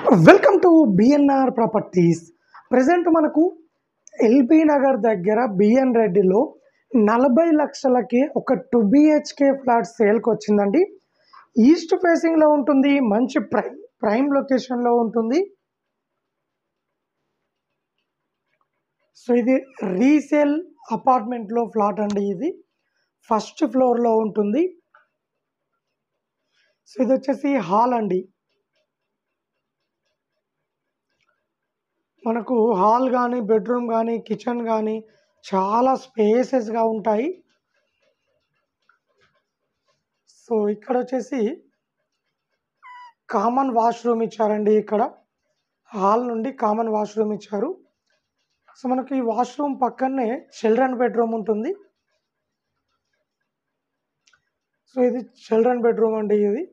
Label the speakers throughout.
Speaker 1: Welcome to BNR properties. Present మనకు LB Nagar దగ్గర B N రెడ్డిలో 40 లక్షలకి ఒక 2 బిహెచ్కే ఫ్లాట్ సేల్కి వచ్చిందండి. ఈస్ట్ ఫేసింగ్లో ఉంటుంది, మంచి ప్రైమ్ లొకేషన్లో ఉంటుంది. సో ఇది రీసేల్ అపార్ట్మెంట్లో ఫ్లాట్ అండి. ఇది ఫస్ట్ ఫ్లోర్లో ఉంటుంది. సో ఇది వచ్చేసి హాల్ అండి. మనకు హాల్ కానీ, బెడ్రూమ్ కానీ, కిచెన్ కానీ చాలా స్పేసెస్గా ఉంటాయి. సో ఇక్కడ వచ్చేసి కామన్ వాష్రూమ్ ఇచ్చారండి. ఇక్కడ హాల్ నుండి కామన్ వాష్రూమ్ ఇచ్చారు. సో మనకి ఈ వాష్రూమ్ పక్కనే చిల్డ్రన్ బెడ్రూమ్ ఉంటుంది. సో ఇది చిల్డ్రన్ బెడ్రూమ్ అండి. ఇది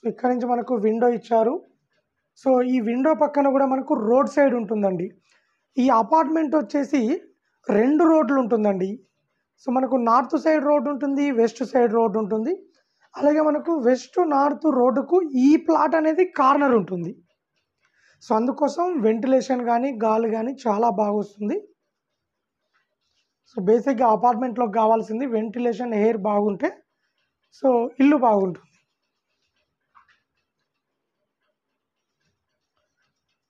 Speaker 1: సో ఇక్కడ నుంచి మనకు విండో ఇచ్చారు. సో ఈ విండో పక్కన కూడా మనకు రోడ్ సైడ్ ఉంటుందండి. ఈ అపార్ట్మెంట్ వచ్చేసి 2 రోడ్లు ఉంటుందండి. సో మనకు నార్త్ సైడ్ రోడ్ ఉంటుంది, వెస్ట్ సైడ్ రోడ్ ఉంటుంది. అలాగే మనకు వెస్ట్ నార్త్ రోడ్డుకు ఈ ప్లాట్ అనేది కార్నర్ ఉంటుంది. సో అందుకోసం వెంటిలేషన్ కానీ, గాలి కానీ చాలా బాగా వస్తుంది. సో బేసిక్గా అపార్ట్మెంట్లోకి కావాల్సింది వెంటిలేషన్, ఎయిర్ బాగుంటే సో ఇల్లు బాగుంటుంది.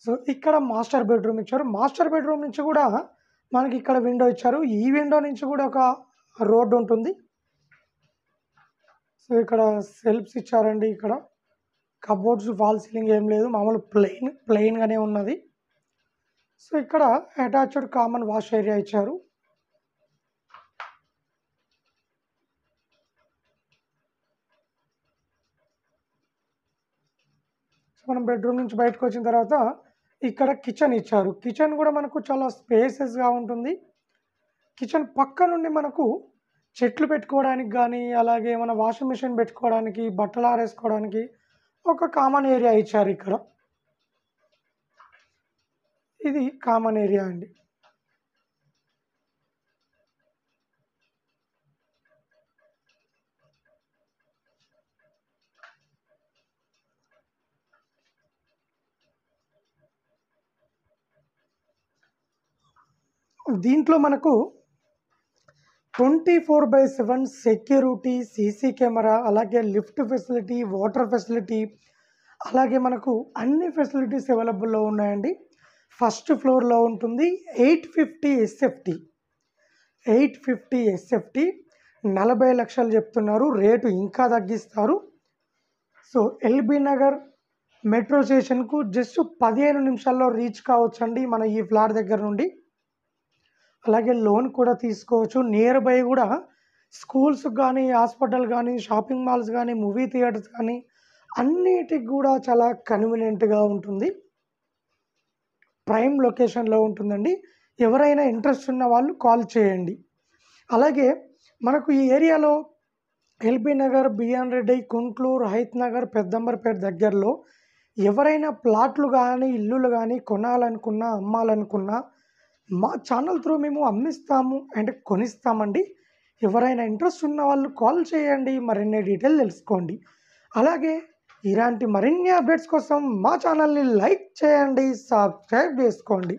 Speaker 1: సో ఇక్కడ మాస్టర్ బెడ్రూమ్ ఇచ్చారు. మాస్టర్ బెడ్రూమ్ నుంచి కూడా మనకి ఇక్కడ విండో ఇచ్చారు. ఈ విండో నుంచి కూడా ఒక రోడ్ ఉంటుంది. సో ఇక్కడ సెల్ఫ్స్ ఇచ్చారండి. ఇక్కడ కబోర్డ్స్, వాల్ సీలింగ్ ఏం లేదు, మామూలు ప్లెయిన్గానే ఉన్నది. సో ఇక్కడ అటాచ్డ్ కామన్ వాష్ ఏరియా ఇచ్చారు. సో మనం బెడ్రూమ్ నుంచి బయటకు వచ్చిన తర్వాత ఇక్కడ కిచెన్ ఇచ్చారు. కిచెన్ కూడా మనకు చాలా స్పేసెస్గా ఉంటుంది. కిచెన్ పక్క నుండి మనకు చెట్లు పెట్టుకోవడానికి కానీ, అలాగే మన వాషింగ్ మిషన్ పెట్టుకోవడానికి, బట్టలు ఆరేసుకోవడానికి ఒక కామన్ ఏరియా ఇచ్చారు. ఇక్కడ ఇది కామన్ ఏరియా అండి. దీంట్లో మనకు 24/7 సెక్యూరిటీ, సీసీ కెమెరా, అలాగే లిఫ్ట్ ఫెసిలిటీ, వాటర్ ఫెసిలిటీ, అలాగే మనకు అన్ని ఫెసిలిటీస్ అవైలబుల్లో ఉన్నాయండి. ఫస్ట్ ఫ్లోర్లో ఉంటుంది. 850 ఎస్ఎఫ్టీ 40 లక్షలు చెప్తున్నారు. రేటు ఇంకా తగ్గిస్తారు. సో ఎల్బీ నగర్ మెట్రో స్టేషన్కు జస్ట్ 15 నిమిషాల్లో రీచ్ కావచ్చండి మన ఈ ఫ్లాట్ దగ్గర నుండి. అలాగే లోన్ కూడా తీసుకోవచ్చు. నియర్ బై కూడా స్కూల్స్ కానీ, హాస్పిటల్ కానీ, షాపింగ్ మాల్స్ కానీ, మూవీ థియేటర్స్ కానీ అన్నిటికి కూడా చాలా కన్వీనియంట్గా ఉంటుంది. ప్రైమ్ లొకేషన్లో ఉంటుందండి. ఎవరైనా ఇంట్రెస్ట్ ఉన్న వాళ్ళు కాల్ చేయండి. అలాగే మనకు ఈ ఏరియాలో ఎల్బీ నగర్, బిఎన్ రెడ్డి, కుంట్లూరు, హైత్ నగర్, పెద్దంబర్పేట దగ్గరలో ఎవరైనా ప్లాట్లు కానీ, ఇల్లులు కానీ కొనాలనుకున్నా, అమ్మాలనుకున్నా మా ఛానల్ త్రూ మేము అమ్మిస్తాము అండ్ కొనిస్తామండి. ఎవరైనా ఇంట్రెస్ట్ ఉన్న వాళ్ళు కాల్ చేయండి, మరిన్ని డీటెయిల్ తెలుసుకోండి. అలాగే ఇలాంటి మరిన్ని అప్డేట్స్ కోసం మా ఛానల్ని లైక్ చేయండి, సబ్స్క్రైబ్ చేసుకోండి.